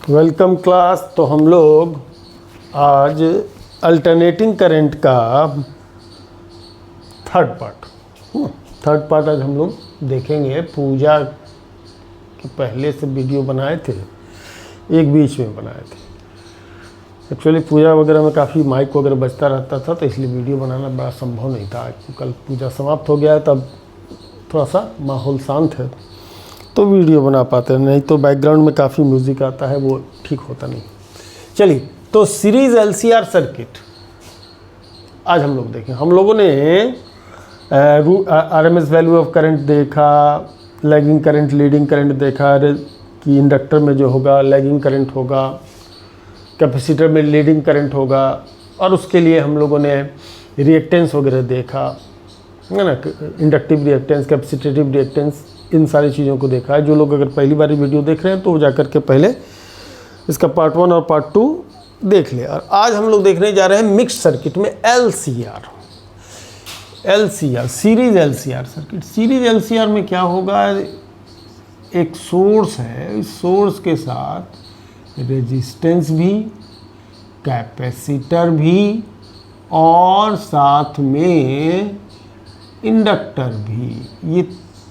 Welcome class. तो हम लोग आज अल्टरनेटिंग करंट का थर्ड पार्ट आज हम लोग देखेंगे। पूजा के पहले से वीडियो बनाए थे, एक बीच में बनाए थे। एक्चुअली पूजा वगैरह में काफ़ी माइक वगैरह बजता रहता था, तो इसलिए वीडियो बनाना बड़ा संभव नहीं था। कल पूजा समाप्त हो गया है, तब थोड़ा सा माहौल शांत है तो वीडियो बना पाते हैं, नहीं तो बैकग्राउंड में काफ़ी म्यूज़िक आता है, वो ठीक होता नहीं। चलिए, तो सीरीज़ एलसीआर सर्किट आज हम लोग देखें। हम लोगों ने आरएमएस वैल्यू ऑफ करंट देखा, लैगिंग करंट, लीडिंग करंट देखा कि इंडक्टर में जो होगा लैगिंग करंट होगा, कैपेसिटर में लीडिंग करंट होगा, और उसके लिए हम लोगों ने रिएक्टेंस वगैरह देखा, है ना, इंडक्टिव रिएक्टेंस, कैपेसिटेटिव रिएक्टेंस, इन सारी चीज़ों को देखा है। जो लोग अगर पहली बार वीडियो देख रहे हैं तो जाकर के पहले इसका पार्ट 1 और पार्ट 2 देख ले। और आज हम लोग देखने जा रहे हैं मिक्स्ड सर्किट में LCR, series LCR circuit. Series LCR में क्या होगा, एक सोर्स है, इस सोर्स के साथ रेजिस्टेंस भी, कैपेसिटर भी, और साथ में इंडक्टर भी। ये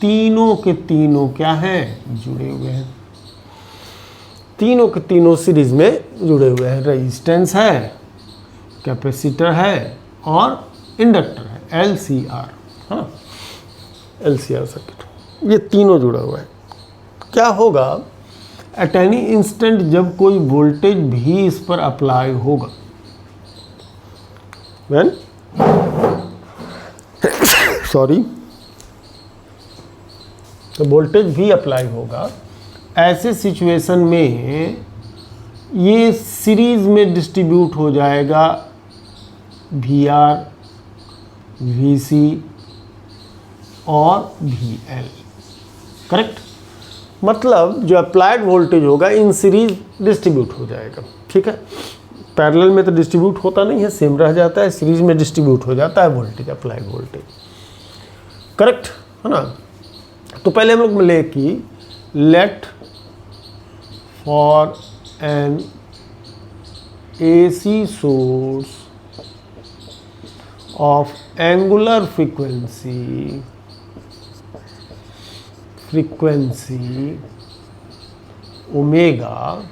तीनों के तीनों क्या हैं, जुड़े हुए हैं। तीनों के तीनों सीरीज में जुड़े हुए हैं। रेजिस्टेंस है, कैपेसिटर है और इंडक्टर है, एलसीआर। हाँ, एलसीआर सर्किट, ये तीनों जुड़ा हुआ है। क्या होगा, एट एनी इंस्टेंट जब कोई वोल्टेज भी इस पर अप्लाई होगा, व्हेन तो वोल्टेज भी अप्लाई होगा, ऐसे सिचुएशन में ये सीरीज में डिस्ट्रीब्यूट हो जाएगा VR, VC और VL। करेक्ट, मतलब जो अप्लाइड वोल्टेज होगा इन सीरीज डिस्ट्रीब्यूट हो जाएगा। ठीक है, पैरेलल में तो डिस्ट्रीब्यूट होता नहीं है, सेम रह जाता है, सीरीज में डिस्ट्रीब्यूट हो जाता है वोल्टेज, अप्लाइड वोल्टेज। करेक्ट है ना। तो पहले हम लोग मिले कि let for an AC source of angular frequency omega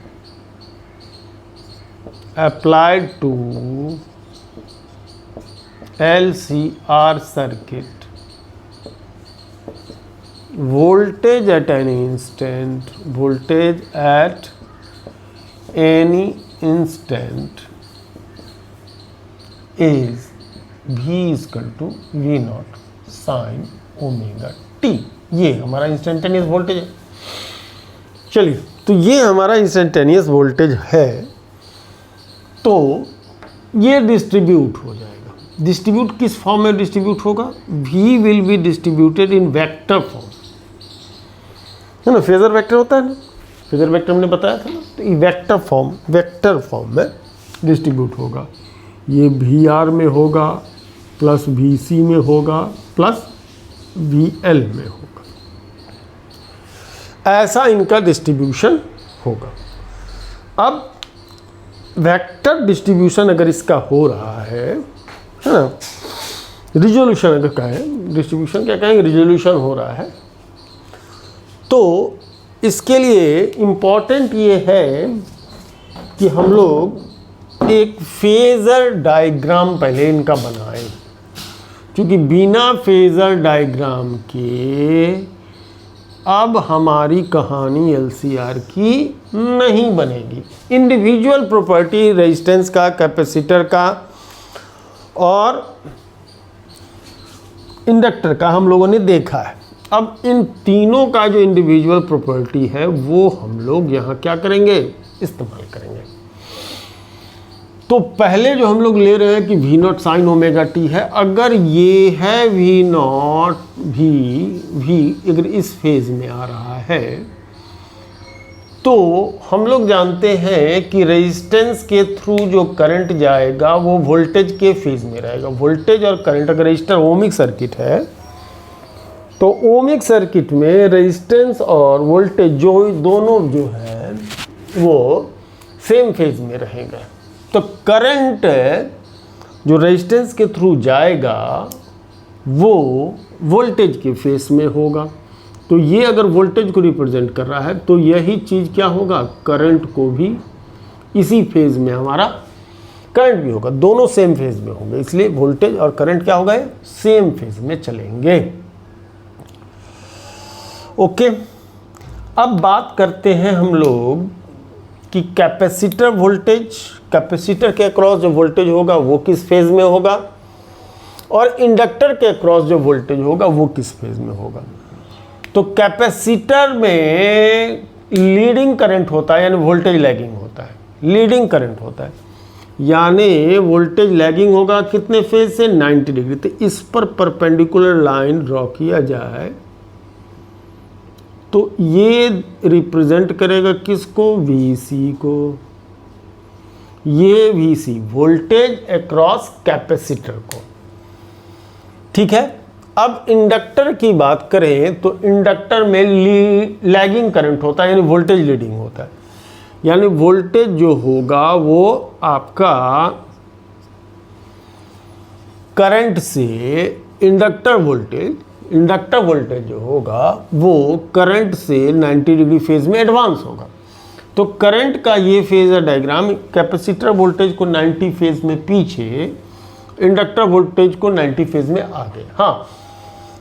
applied to LCR circuit, voltage at any instant is V equal to V naught sin omega t। ये हमारा इंस्टेंटेनियस वोल्टेज है। चलिए, तो ये हमारा इंस्टेंटेनियस वोल्टेज है, तो ये डिस्ट्रीब्यूट हो जाएगा। डिस्ट्रीब्यूट किस फॉर्म में डिस्ट्रीब्यूट होगा, V will be distributed in vector form, है ना। फेजर वेक्टर होता है ना, फेजर वेक्टर हमने बताया था ना, तो ये वेक्टर फॉर्म में डिस्ट्रीब्यूट होगा। ये VR में होगा, प्लस VC में होगा, प्लस VL में होगा। ऐसा इनका डिस्ट्रीब्यूशन होगा। अब वेक्टर डिस्ट्रीब्यूशन अगर इसका हो रहा है ना, रिजोल्यूशन अगर कहें, डिस्ट्रीब्यूशन क्या कहेंगे, रिजोल्यूशन हो रहा है, तो इसके लिए इम्पॉर्टेंट ये है कि हम लोग एक फेजर डायग्राम पहले इनका बनाएं, क्योंकि बिना फेजर डायग्राम के अब हमारी कहानी एलसीआर की नहीं बनेगी। इंडिविजुअल प्रॉपर्टी रेजिस्टेंस का, कैपेसिटर का और इंडक्टर का हम लोगों ने देखा है। अब इन तीनों का जो इंडिविजुअल प्रॉपर्टी है वो हम लोग यहाँ क्या करेंगे, इस्तेमाल करेंगे। तो पहले जो हम लोग ले रहे हैं कि V not sine omega t है, अगर ये है V नॉट V अगर इस फेज में आ रहा है, तो हम लोग जानते हैं कि रेजिस्टेंस के थ्रू जो करंट जाएगा वो वोल्टेज के फेज में रहेगा। वोल्टेज और करंट, अगर रजिस्टर ओमिक सर्किट है तो ओमिक सर्किट में रेजिस्टेंस और वोल्टेज जो दोनों जो है वो सेम फेज में रहेंगे। तो करंट जो रेजिस्टेंस के थ्रू जाएगा वो वोल्टेज के फेज में होगा। तो ये अगर वोल्टेज को रिप्रेजेंट कर रहा है तो यही चीज़ क्या होगा, करंट को भी इसी फेज में हमारा करंट भी होगा, दोनों सेम फेज में होंगे, इसलिए वोल्टेज और करंट क्या होगा, सेम फेज में चलेंगे। ओके, अब बात करते हैं हम लोग कि कैपेसिटर वोल्टेज, कैपेसिटर के अक्रॉस जो वोल्टेज होगा वो किस फेज में होगा, और इंडक्टर के अक्रॉस जो वोल्टेज होगा वो किस फेज में होगा। तो कैपेसिटर में लीडिंग करंट होता है, यानी वोल्टेज लैगिंग होता है, लीडिंग करंट होता है, यानी वोल्टेज लैगिंग होगा कितने फेज से, 90 डिग्री। तो इस पर परपेंडिकुलर लाइन ड्रॉ किया जाए तो ये रिप्रेजेंट करेगा किसको, VC को। ये VC वोल्टेज अक्रॉस कैपेसिटर को, ठीक है। अब इंडक्टर की बात करें तो इंडक्टर में लैगिंग करंट होता है, यानी वोल्टेज लीडिंग होता है, यानी वोल्टेज जो होगा वो आपका करंट से इंडक्टर वोल्टेज जो होगा वो करंट से 90 डिग्री फेज में एडवांस होगा। तो करंट का ये फेजर डायग्राम, कैपेसिटर वोल्टेज को 90 फेज में पीछे, इंडक्टर वोल्टेज को 90 फेज में आगे। हाँ,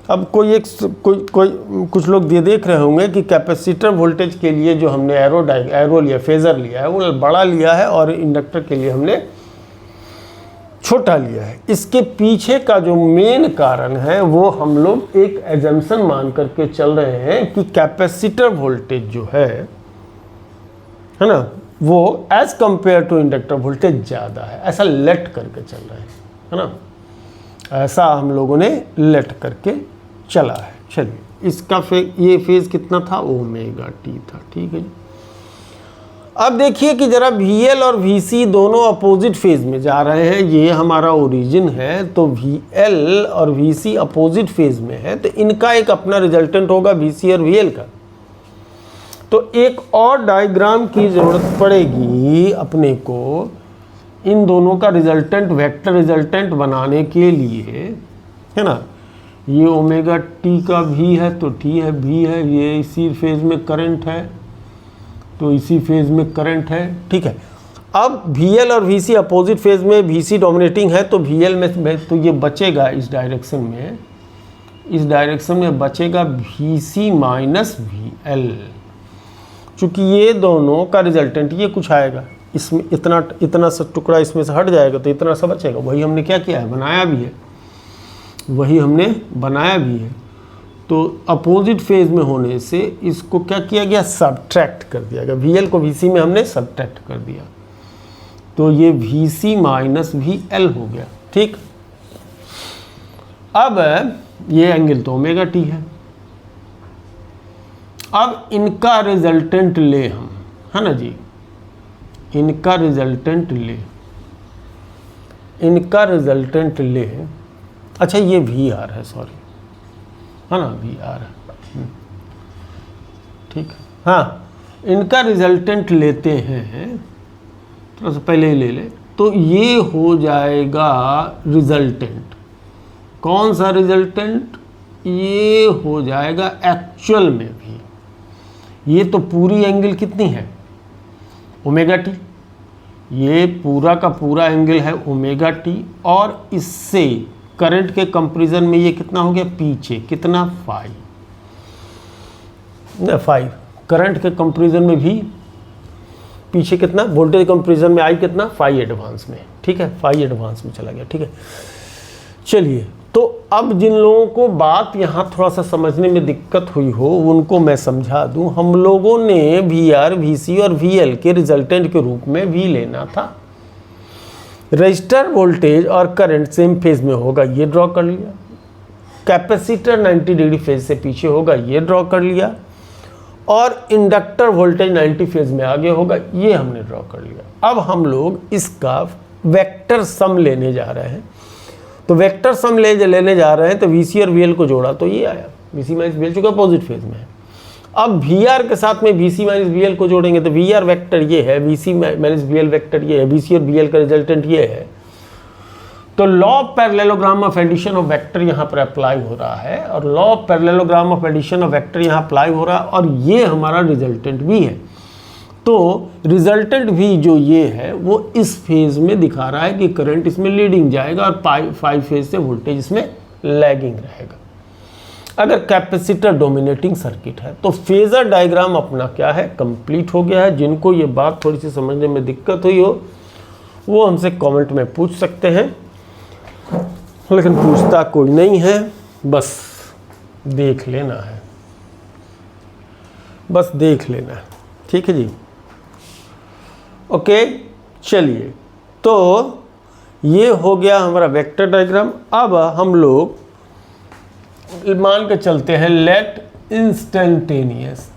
अब कुछ लोग ये देख रहे होंगे कि कैपेसिटर वोल्टेज के लिए जो हमने एरो लिया, फेजर लिया है वो बड़ा लिया है, और इंडक्टर के लिए हमने छोटा लिया है। इसके पीछे का जो मेन कारण है वो हम लोग एक एजम्पशन मान करके चल रहे हैं कि कैपेसिटर वोल्टेज जो है ना, वो as compare to inductor voltage ज़्यादा है, ऐसा लेट करके चल रहे हैं, है ना, ऐसा हम लोगों ने लेट करके चला है। चलिए, इसका ये फेज कितना था, ओमेगा टी था, ठीक है जी। अब देखिए कि जरा VL और VC दोनों अपोजिट फेज में जा रहे हैं, ये हमारा ओरिजिन है, तो VL और VC अपोजिट फेज में है, तो इनका एक अपना रिजल्टेंट होगा VC और VL का। तो एक और डायग्राम की जरूरत पड़ेगी अपने को इन दोनों का रिजल्टेंट, वेक्टर रिजल्टेंट बनाने के लिए, है ना। ये ओमेगा टी का भी है तो टी है, भी है, ये इसी फेज में करंट है तो इसी फेज में करंट है, ठीक है। अब VL और VC अपोजिट फेज में, VC डोमिनेटिंग है तो VL में तो ये बचेगा इस डायरेक्शन में, बचेगा VC माइनस VL। चूँकि ये दोनों का रिजल्टेंट ये कुछ आएगा, इसमें इतना सा टुकड़ा इसमें से हट जाएगा तो इतना सा बचेगा, वही हमने क्या किया है, बनाया भी है। तो अपोजिट फेज में होने से इसको क्या किया गया, सब्ट्रैक्ट कर दिया गया, VL को VC में हमने सब्ट्रैक्ट कर दिया, तो ये VC माइनस VL हो गया, ठीक। अब ये एंगल तो ओमेगा टी है। अब इनका रिजल्टेंट ले हम, है ना जी, इनका रिजल्टेंट ले, अच्छा ये VR है, सॉरी, है ना, VR है, ठीक है। हाँ, इनका रिजल्टेंट लेते हैं, थोड़ा सा पहले ही ले ले, तो ये हो जाएगा रिजल्टेंट, कौन सा रिजल्टेंट, ये हो जाएगा एक्चुअल में भी, ये तो पूरी एंगल कितनी है, ओमेगा टी, ये पूरा का पूरा एंगल है ओमेगा टी, और इससे करंट के कंपैरिजन में ये कितना हो गया, पीछे कितना, 5, करंट के कंपैरिजन में भी पीछे कितना, वोल्टेज कंपैरिजन में आई कितना, 5 एडवांस में, ठीक है, 5 एडवांस में चला गया, ठीक है। चलिए, तो अब जिन लोगों को बात यहाँ थोड़ा सा समझने में दिक्कत हुई हो उनको मैं समझा दूँ। हम लोगों ने VR, VC और VL के रिजल्टेंट के रूप में V लेना था, रजिस्टर वोल्टेज और करंट सेम फेज में होगा, ये ड्रॉ कर लिया, कैपेसिटर 90 डिग्री फेज से पीछे होगा, ये ड्रॉ कर लिया, और इंडक्टर वोल्टेज 90 फेज में आगे होगा, ये हमने ड्रॉ कर लिया। अब हम लोग इसका वेक्टर सम लेने जा रहे हैं, तो वेक्टर सम लेने जा रहे हैं तो VC और VL को जोड़ा तो ये आया, VC माइनस VL चूँकि अपोजिट फेज में है। अब वी आर के साथ में V C minus V L को जोड़ेंगे तो वी आर वैक्टर ये है, V C minus V L vector ये है, वी सी और वी एल का रिजल्टेंट ये है। तो law of parallelogram of addition of vector यहाँ पर अप्लाई हो रहा है और law of parallelogram of addition of vector यहाँ अप्लाई हो रहा है और ये हमारा रिजल्टेंट भी है। तो रिजल्टेंट भी जो ये है वो इस फेज में दिखा रहा है कि करंट इसमें लीडिंग जाएगा और 5 फेज से वोल्टेज इसमें लैगिंग रहेगा। अगर कैपेसिटर डोमिनेटिंग सर्किट है तो फेजर डायग्राम अपना क्या है, कंप्लीट हो गया है। जिनको ये बात थोड़ी सी समझने में दिक्कत हुई हो वो हमसे कमेंट में पूछ सकते हैं, लेकिन पूछता कोई नहीं है, बस देख लेना है, बस देख लेना है। ठीक है जी, ओके। चलिए, तो ये हो गया हमारा वेक्टर डायग्राम। अब हम लोग मान के चलते हैं let instantaneous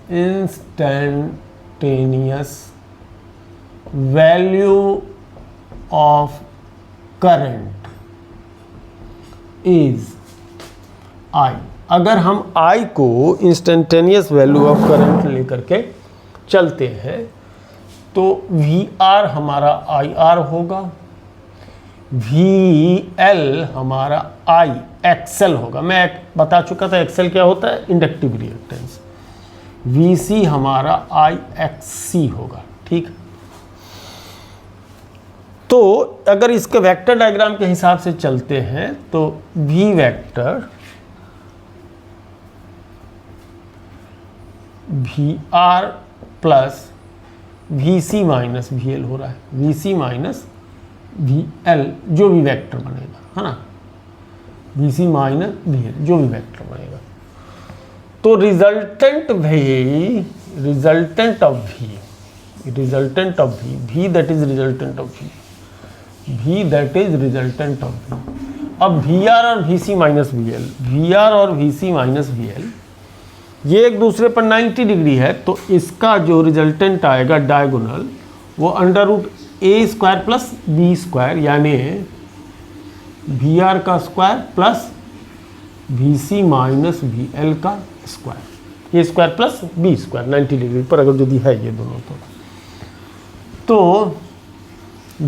value of current is I. अगर हम I को इंस्टेंटेनियस वैल्यू ऑफ करंट लेकर के चलते हैं तो VR हमारा IR होगा, VL हमारा IXL होगा। मैं बता चुका था XL क्या होता है, इंडक्टिव रिएक्टेंस। VC हमारा IXC होगा। ठीक, तो अगर इसके वेक्टर डायग्राम के हिसाब से चलते हैं तो V vector VR plus VC minus VL हो रहा है, VC माइनस VL जो भी वेक्टर बनेगा, है ना, VC माइनस VL जो भी वेक्टर बनेगा। तो resultant of V that is resultant of V। अब VR और VC माइनस VL ये एक दूसरे पर 90 डिग्री है, तो इसका जो रिजल्टेंट आएगा डायगोनल वो under root A square plus B square, यानी VR का square plus VC minus VL का स्क्वायर, ये square plus B square 90 degree पर अगर यदि है ये दोनों तो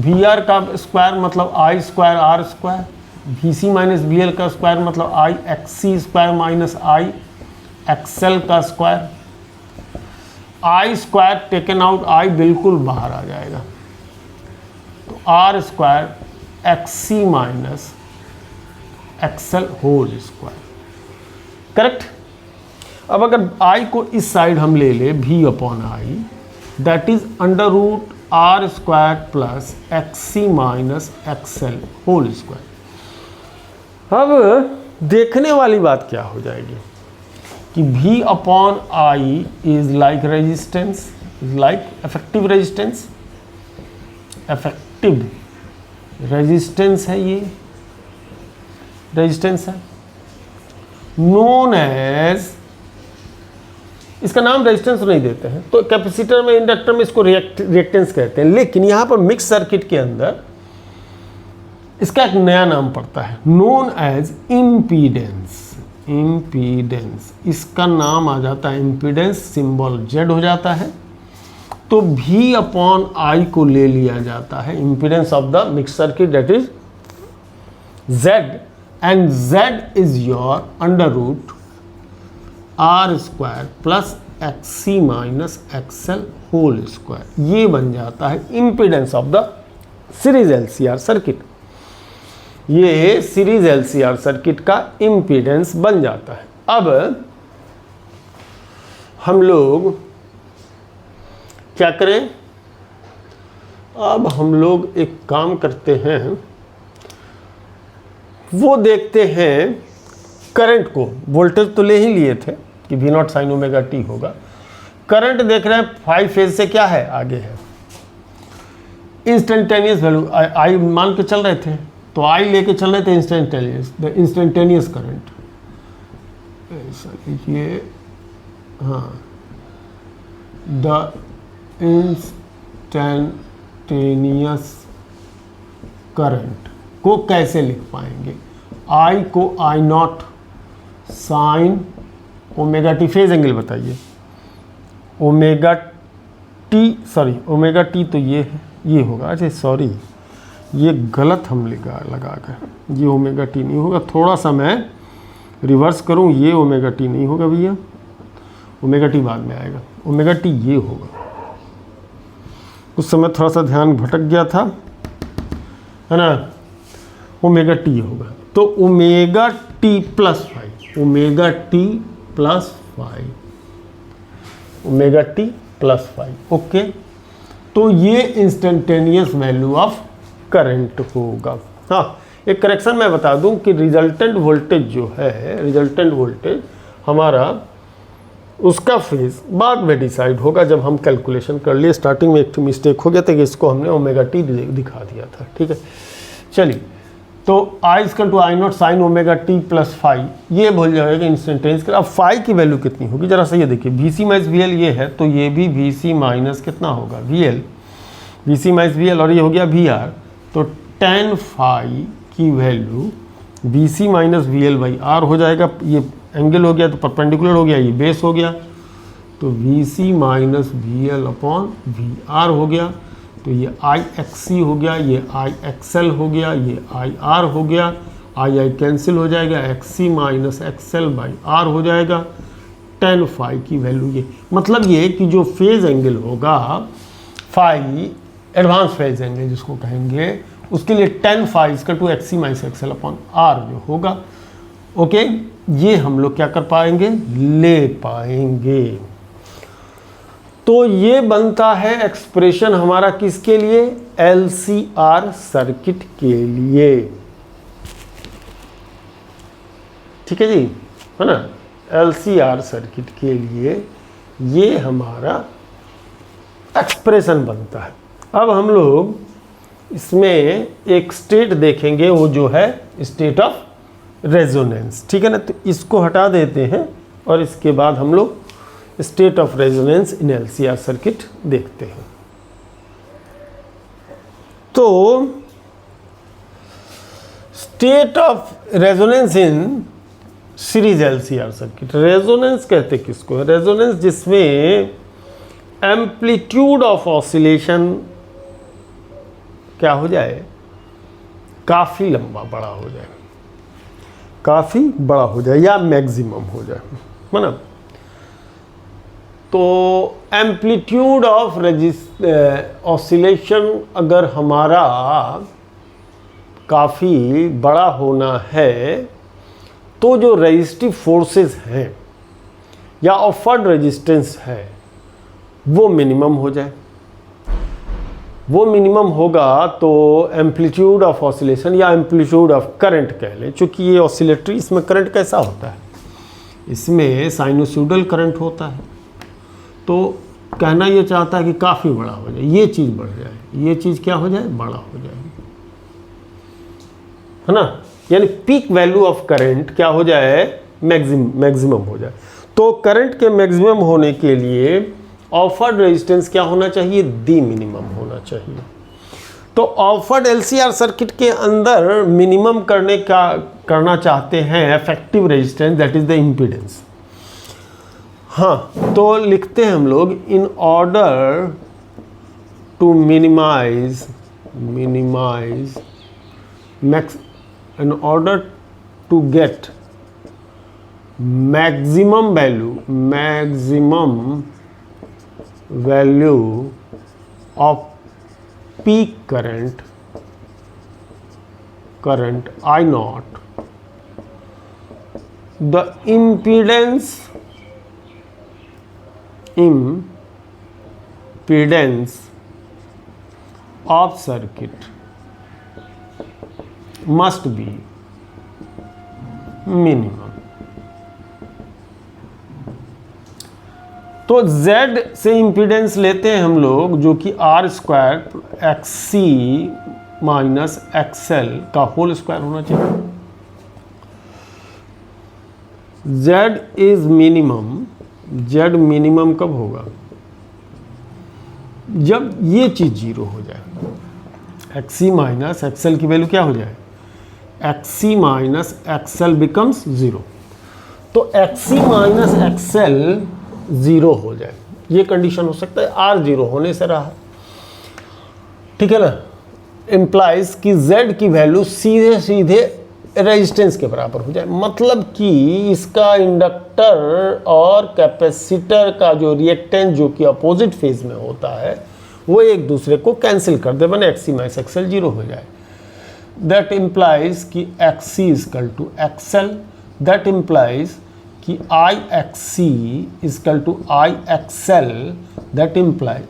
VR का स्क्वायर मतलब I square R square, VC minus VL का स्क्वायर मतलब IXC स्क्वायर माइनस IXL का square. I square taken out, I बिल्कुल बाहर आ जाएगा, तो R square XC minus XL whole square. Correct. अब अगर I को इस साइड हम ले ले V upon I that is under root R square plus XC minus XL whole square. अब देखने वाली बात क्या हो जाएगी कि V upon I is like resistance, is like effective resistance, effective resistance है, ये रेजिस्टेंस है नोन एज, इसका नाम रेजिस्टेंस नहीं देते हैं, तो कैपेसिटर में इंडक्टर में इसको रिएक्टेंस कहते हैं, लेकिन यहाँ पर मिक्स सर्किट के अंदर इसका एक नया नाम पड़ता है नोन एज इम्पीडेंस। इसका नाम आ जाता है इम्पीडेंस, सिंबल Z हो जाता है, तो V अपॉन I को ले लिया जाता है impedance of the mix circuit that is Z, and Z is your under root R square plus XC minus XL whole square. ये बन जाता है impedance of the series LCR circuit. ये सीरीज LCR सर्किट का impedance बन जाता है। अब हम लोग क्या करें, अब हम लोग एक काम करते हैं, वो देखते हैं करंट को, वोल्टेज तो ले ही लिए थे कि V0 साइन ओमेगा t होगा, करंट देख रहे हैं 5 फेज से क्या है, आगे है इंस्टेंटेनियस वैल्यू I मान के चल रहे थे, तो I लेके चल रहे थे इंस्टेंटेनियस करंट, ऐसा लिखिए, हाँ, द इंस्टेंटेनियस करंट को कैसे लिख पाएंगे, I को I0 sine omega t, phase angle बताइए, omega t, sorry omega t तो ये है, ये होगा, अच्छा सॉरी ये गलत हम लगा कर, ये ओमेगा टी नहीं होगा, थोड़ा सा मैं रिवर्स करूं, ये ओमेगा टी नहीं होगा भैया, ओमेगा टी बाद में आएगा, ओमेगा टी ये होगा, उस समय थोड़ा सा ध्यान भटक गया था, है ना, ओमेगा टी होगा। तो omega t plus 5, omega t plus 5, omega t plus 5, okay. तो ये इंस्टेंटेनियस वैल्यू ऑफ करंट होगा। हाँ, एक करेक्शन मैं बता दूं कि रिजल्टेंट वोल्टेज जो है, रिजल्टेंट वोल्टेज हमारा उसका फेज बाद में डिसाइड होगा, जब हम कैलकुलेशन कर लिए। स्टार्टिंग में एक मिस्टेक हो गया था कि इसको हमने ओमेगा टी दिखा दिया था, ठीक है। चलिए, तो I equal to I naught sine omega t plus 5, ये बोल जाएगा इंस्टेंटेनियस। अब फाई की वैल्यू कितनी होगी जरा सा ये देखिए, V C minus V L ये है, तो ये भी वी सी माइनस कितना होगा V L, V C minus V L, और ये हो गया वी आर, तो tan फाई की value V C minus V L by R हो जाएगा। ये एंगल हो गया तो परपेंडिकुलर हो गया, ये बेस हो गया, तो V C minus V L upon V R हो गया, तो ये आई एक्स सी हो गया, ये आई एक्स एल हो गया, ये आई आर हो गया, आई कैंसिल हो जाएगा, X C minus X L by R हो जाएगा, tan फाई की वैल्यू ये, मतलब ये कि जो फेज एंगल होगा फाई, एडवांस फेज एंगल जिसको कहेंगे, उसके लिए tan phi equal to X C minus X L upon R जो होगा, ओके, ये हम लोग क्या कर पाएंगे, ले पाएंगे। तो ये बनता है एक्सप्रेशन हमारा किसके लिए, LCR सर्किट के लिए, ठीक है जी, है ना, LCR सर्किट के लिए ये हमारा एक्सप्रेशन बनता है। अब हम लोग इसमें एक स्टेट देखेंगे, वो जो है स्टेट ऑफ रेजोनेंस, ठीक है ना, तो इसको हटा देते हैं और इसके बाद हम लोग state of resonance in LCR circuit देखते हैं। तो state of resonance in series LCR circuit, resonance कहते किसको है, रेजोनेंस जिसमें एम्पलीट्यूड ऑफ ऑसिलेशन क्या हो जाए, काफ़ी लंबा बड़ा हो जाए, काफ़ी बड़ा हो जाए या मैक्सिमम हो जाए, है ना। तो एम्पलीट्यूड ऑफ ऑसिलेशन अगर हमारा काफ़ी बड़ा होना है, तो जो रेजिस्टिव फोर्सेस हैं या ऑफर्ड रेजिस्टेंस है वो मिनिमम हो जाए, वो मिनिमम होगा, तो एम्पलीट्यूड ऑफ ऑसिलेशन या एम्पलीट्यूड ऑफ करंट कह लें, चूँकि ये ऑसिलेटरी, इसमें करंट कैसा होता है, इसमें साइनोसॉइडल करंट होता है, तो कहना ये चाहता है कि काफ़ी बड़ा हो जाए, ये चीज़ बढ़ जाए, ये चीज़ क्या हो जाए, बड़ा हो जाए, है ना, यानी पीक वैल्यू ऑफ करंट क्या हो जाए, मैक्सिमम हो जाए। तो करंट के मैक्सिमम होने के लिए ऑफर्ड रेजिस्टेंस क्या होना चाहिए, दी मिनिमम होना चाहिए। तो ऑफर्ड LCR सर्किट के अंदर मिनिमम करना चाहते हैं effective resistance, that is the impedance. हाँ, तो लिखते हैं हम लोग, in order to minimize in order to get maximum value of peak current I naught, the impedance of circuit must be minimum। तो Z से इम्पीडेंस लेते हैं हम लोग, जो कि R square XC minus XL का होल स्क्वायर होना चाहिए। Z is minimum, Z minimum कब होगा, जब ये चीज जीरो हो जाए, XC माइनस XL की वैल्यू क्या हो जाए, XC minus XL becomes zero. तो XC माइनस XL ज़ीरो हो जाए, ये कंडीशन हो सकता है, आर 0 होने से रहा, ठीक है ना। इम्प्लाइज कि z की वैल्यू सीधे सीधे रेजिस्टेंस के बराबर हो जाए, मतलब कि इसका इंडक्टर और कैपेसिटर का जो रिएक्टेंस जो कि अपोजिट फेज में होता है वो एक दूसरे को कैंसिल कर दे, बने XC माइनस XL 0 हो जाए। दैट इम्प्लाइज कि XC equal to XL, that implies कि IXC equal to IXL, that implies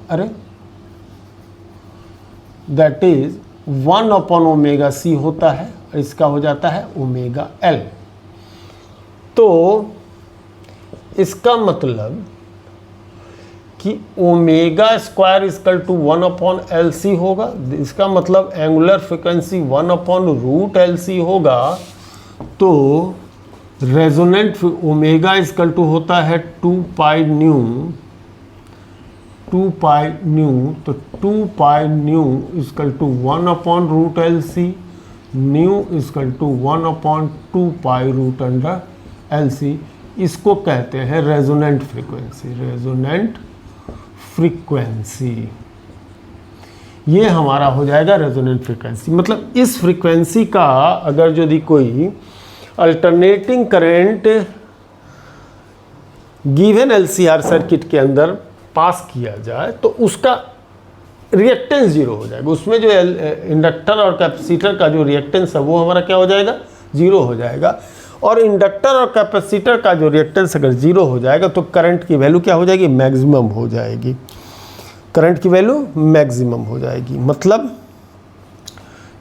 that is 1 upon omega C होता है, इसका हो जाता है ओमेगा L। तो इसका मतलब कि omega square equal to 1 upon LC होगा, इसका मतलब angular frequency 1 upon root LC होगा। तो रेजोनेंट ओमेगा इजकल टू होता है 2 पाई न्यू, तो 2 pi nu equal to 1 upon root LC, nu equal to 1 upon 2 pi root under LC। इसको कहते हैं रेजोनेंट फ्रीक्वेंसी, रेजोनेंट फ्रीक्वेंसी। ये हमारा हो जाएगा रेजोनेंट फ्रीक्वेंसी। मतलब इस फ्रीक्वेंसी का अगर यदि कोई alternating current given LCR circuit के अंदर पास किया जाए तो उसका रिएक्टेंस 0 हो जाएगा, उसमें जो इंडक्टर और कैपेसिटर का जो रिएक्टेंस है वो हमारा क्या हो जाएगा, 0 हो जाएगा। और इंडक्टर और कैपेसिटर का जो रिएक्टेंस अगर 0 हो जाएगा तो करंट की वैल्यू क्या हो जाएगी, मैक्सिमम हो जाएगी, करंट की वैल्यू मैक्सिमम हो जाएगी। मतलब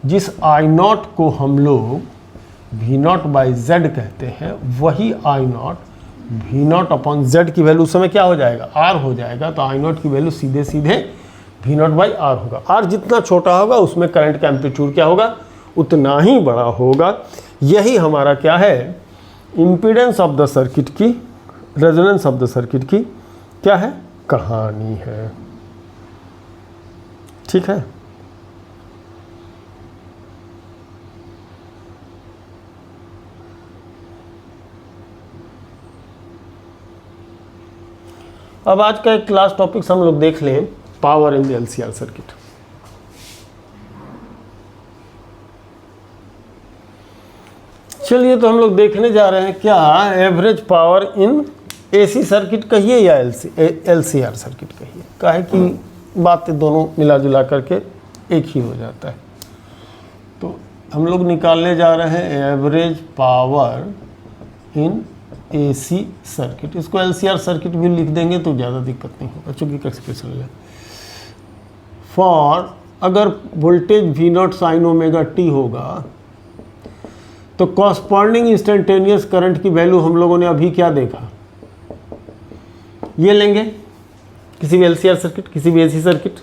जिस I0 को हम लोग V0 बाई Z कहते हैं, वही I0 V0 अपॉन Z की वैल्यू उस समय क्या हो जाएगा, R हो जाएगा। तो I0 की वैल्यू सीधे सीधे V0 बाई R होगा। R जितना छोटा होगा उसमें करंट का एम्पलीट्यूड क्या होगा, उतना ही बड़ा होगा। यही हमारा क्या है, इम्पीडेंस ऑफ द सर्किट की, रेजोनेंस ऑफ द सर्किट की क्या है, कहानी है। ठीक है। अब आज का एक क्लास टॉपिक्स हम लोग देख लें, power in the LCR circuit. चलिए, तो हम लोग देखने जा रहे हैं क्या average power in AC circuit कहिए या LCR सर्किट कहिए, काहे कि बातें दोनों मिला जुला करके एक ही हो जाता है। तो हम लोग निकालने जा रहे हैं average power in AC circuit. इसको LCR सर्किट भी लिख देंगे तो ज़्यादा दिक्कत नहीं होगा, चूँकि एक्सप्रेशन है। फॉर अगर voltage V0 sign omega t होगा तो कॉरस्पॉन्डिंग इंस्टेंटेनियस करंट की वैल्यू हम लोगों ने अभी क्या देखा, ये लेंगे किसी भी LCR सर्किट, किसी भी AC सर्किट।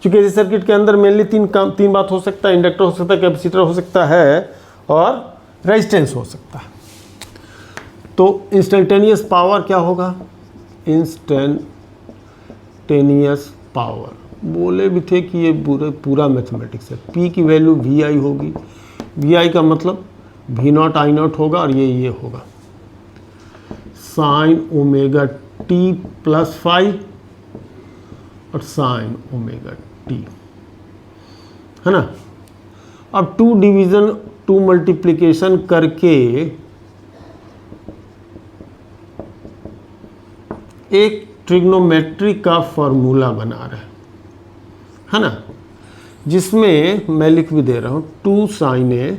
चूँकि AC सर्किट के अंदर मेनली तीन बात हो सकता है, इंडक्टर हो सकता है, कैपेसिटर हो सकता है और रेजिस्टेंस हो सकता है। तो इंस्टेंटेनियस पावर क्या होगा, इंस्टेंटेनियस पावर बोले भी थे कि ये पूरा मैथमेटिक्स है। P की वैल्यू VI होगी, VI का मतलब V0 I0 होगा और ये होगा साइन ओमेगा t प्लस 5 और साइन ओमेगा t, है ना। अब 2 डिवीज़न 2 मल्टीप्लिकेशन करके एक ट्रिग्नोमेट्री का फॉर्मूला बना रहे हैं, है ना, जिसमें मैं लिख भी दे रहा हूँ 2 साइन A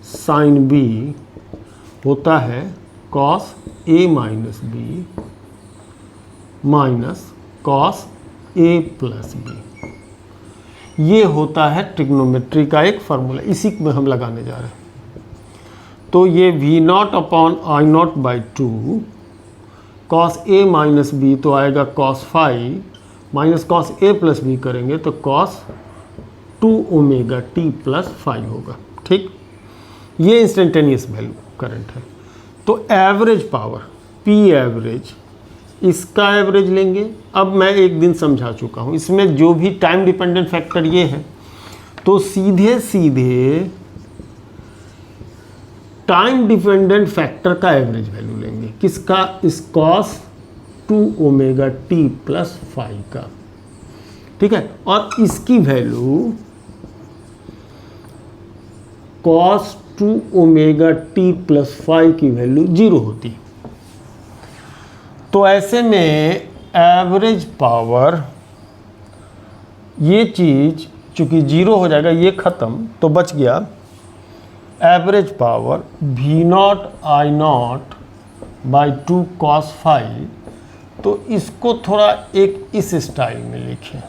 साइन B होता है cos A minus B minus cos A plus B। ये होता है ट्रिग्नोमेट्री का एक फार्मूला, इसी में हम लगाने जा रहे हैं। तो ये V0 upon I0 by 2 cos A minus B तो आएगा cos 5 minus cos A plus B करेंगे तो कॉस 2 ओमेगा t प्लस 5 होगा। ठीक, ये इंस्टेंटेनियस वैल्यू करंट है। तो एवरेज पावर P एवरेज, इसका एवरेज लेंगे। अब मैं एक दिन समझा चुका हूँ, इसमें जो भी टाइम डिपेंडेंट फैक्टर ये है, तो सीधे सीधे टाइम डिपेंडेंट फैक्टर का एवरेज वैल्यू लेंगे। किसका, इस cos 2 omega t plus phi का, ठीक है। और इसकी value cos 2 omega t plus phi की वैल्यू 0 होती। तो ऐसे में एवरेज पावर, ये चीज़ चूँकि 0 हो जाएगा, ये ख़त्म, तो बच गया average power V naught I naught by 2 cos phi. तो इसको थोड़ा एक इस स्टाइल में लिखें,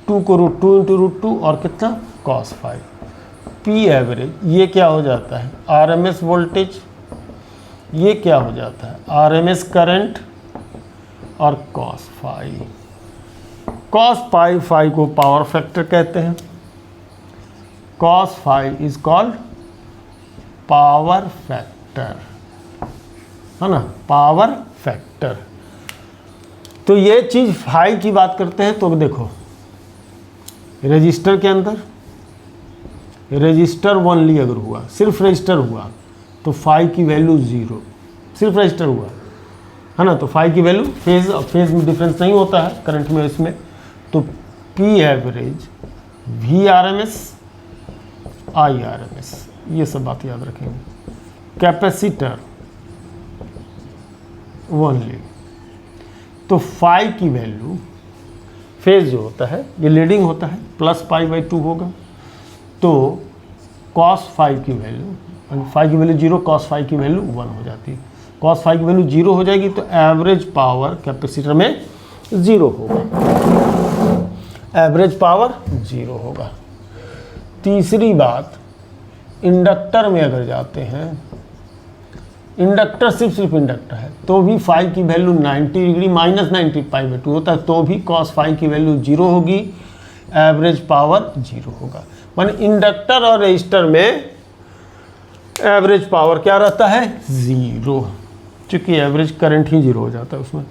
2 को √2 इंटू √2 और कितना कॉस फाई। पी एवरेज ये क्या हो जाता है, RMS वोल्टेज, ये क्या हो जाता है RMS करंट, और cos phi. Cos pi phi को पावर फैक्टर कहते हैं। Cos phi is called power factor, है ना, पावर फैक्टर। तो ये चीज़ फाई की बात करते हैं। तो देखो रजिस्टर के अंदर रजिस्टर ओनली अगर हुआ, सिर्फ रजिस्टर हुआ, तो फाई की वैल्यू 0, सिर्फ रजिस्टर हुआ, है ना, तो फाई की वैल्यू फेज में डिफरेंस नहीं होता है करंट में इसमें। तो P average V RMS I RMS, ये सब बात याद रखेंगे। कैपेसिटर ओनली, तो फाई की वैल्यू फेज जो होता है ये लीडिंग होता है, प्लस पाई बाई 2 होगा। तो कॉस फाई की वैल्यू, फाई की वैल्यू 0, कॉस फाई की वैल्यू 1 हो जाती है। कॉस फाई की वैल्यू 0 हो जाएगी तो एवरेज पावर कैपेसिटर में 0 होगा, एवरेज पावर 0 होगा। तीसरी बात, इंडक्टर में अगर जाते हैं, इंडक्टर सिर्फ इंडक्टर है, तो भी फाई की value 90 degree minus 90 pi by 2 होता है, तो भी कॉस फाई की वैल्यू 0 होगी, एवरेज पावर 0 होगा। माने इंडक्टर और रजिस्टर में एवरेज पावर क्या रहता है 0, चूँकि एवरेज करंट ही 0 हो जाता है, उसमें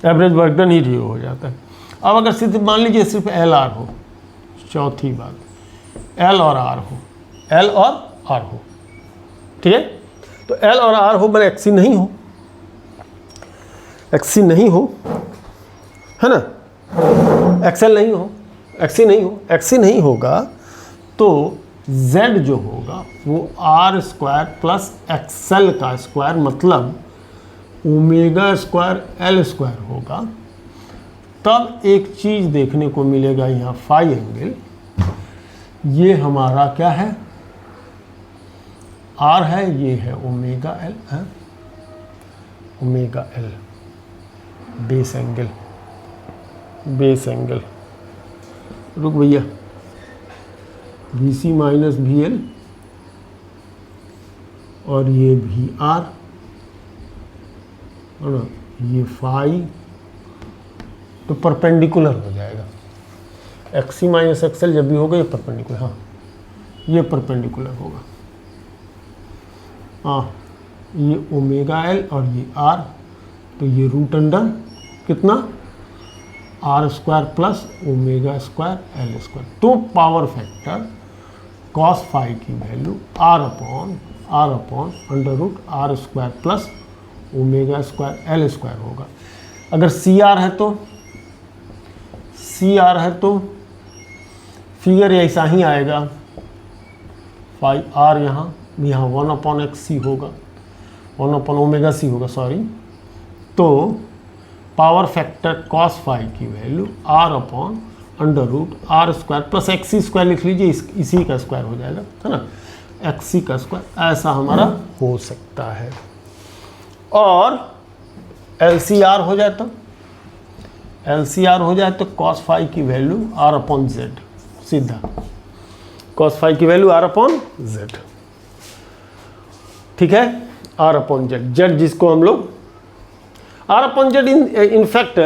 एवरेज वर्क डन ही 0 हो जाता है। अब अगर सिर्फ मान लीजिए सिर्फ LR हो, चौथी बात L और R हो, L और R हो, ठीक है। तो L और R हो मैंने XC नहीं हो, XC नहीं हो, है ना, XL नहीं हो, XC नहीं हो, XC नहीं होगा, तो Z जो होगा वो R स्क्वायर प्लस XL का स्क्वायर, मतलब ओमेगा स्क्वायर L स्क्वायर होगा। तब एक चीज़ देखने को मिलेगा यहाँ फाई एंगल, ये हमारा क्या है R है, ये है ओमेगा L है, omega L base angle, base angle, रुक भैया, BC माइनस VL और ये VR, है ना, ये फाई, तो परपेंडिकुलर हो जाएगा। XC माइनस XL जब भी होगा ये परपेंडिकुलर, हाँ ये परपेंडिकुलर होगा, हाँ ये ओमेगा L और ये R, तो ये रूट अंडर कितना R square plus omega square L square. तो पावर फैक्टर कॉस फाई की value R upon under root R square plus omega square L square होगा। अगर CR है तो फिगर ऐसा ही आएगा, फाई R यहाँ 1/XC होगा, 1/ωc होगा, सॉरी। तो पावर फैक्टर कॉस फाई की value R upon under root R square plus XC square लिख लीजिए, इसी का स्क्वायर हो जाएगा, है ना, XC का स्क्वायर, ऐसा हमारा हो सकता है। और LCR हो जाए तो, LCR हो जाए तो कॉस फाई की वैल्यू R अपॉन Z, सीधा कॉस फाई की वैल्यू R अपॉन Z, ठीक है, R अपॉन Z, जिसको हम लोग R अपॉन Z इनफैक्ट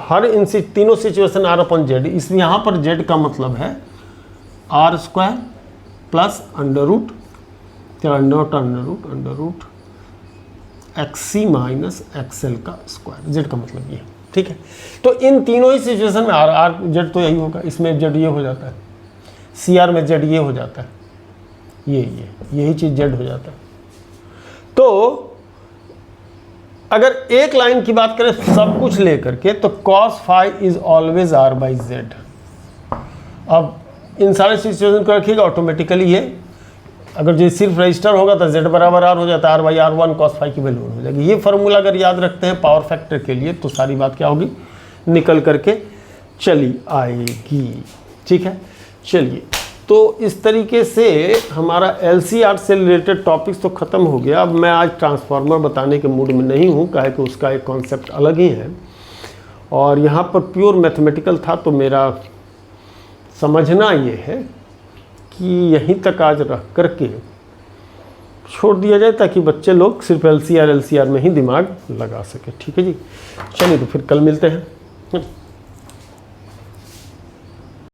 हर इन तीनों सिचुएशन R अपॉन Z, इसमें यहाँ पर Z का मतलब है R square plus under root XC minus XL का स्क्वायर, Z का मतलब ये, ठीक है। तो इन तीनों ही सिचुएशन में R Z तो यही होगा, इसमें Z ये हो जाता है, CR में Z ये हो जाता है, यही चीज़ Z हो जाता है। तो अगर एक लाइन की बात करें सब कुछ लेकर के, तो cos phi is always r by Z. अब इन सारे सिचुएशन को रखिएगा, ऑटोमेटिकली ये अगर जो सिर्फ रजिस्टर होगा तो z बराबर r हो जाता है, r by R 1 cos phi की वैल्यू हो जाएगी। ये फार्मूला अगर याद रखते हैं पावर फैक्टर के लिए तो सारी बात क्या होगी, निकल करके चली आएगी। ठीक है, चलिए तो इस तरीके से हमारा LCR से रिलेटेड टॉपिक्स तो ख़त्म हो गया। अब मैं आज ट्रांसफार्मर बताने के मूड में नहीं हूँ, काहे कि उसका एक कॉन्सेप्ट अलग ही है और यहाँ पर प्योर मैथमेटिकल था, तो मेरा समझना ये है कि यहीं तक आज रख करके छोड़ दिया जाए ताकि बच्चे लोग सिर्फ LCR में ही दिमाग लगा सके। ठीक है जी, चलिए तो फिर कल मिलते हैं।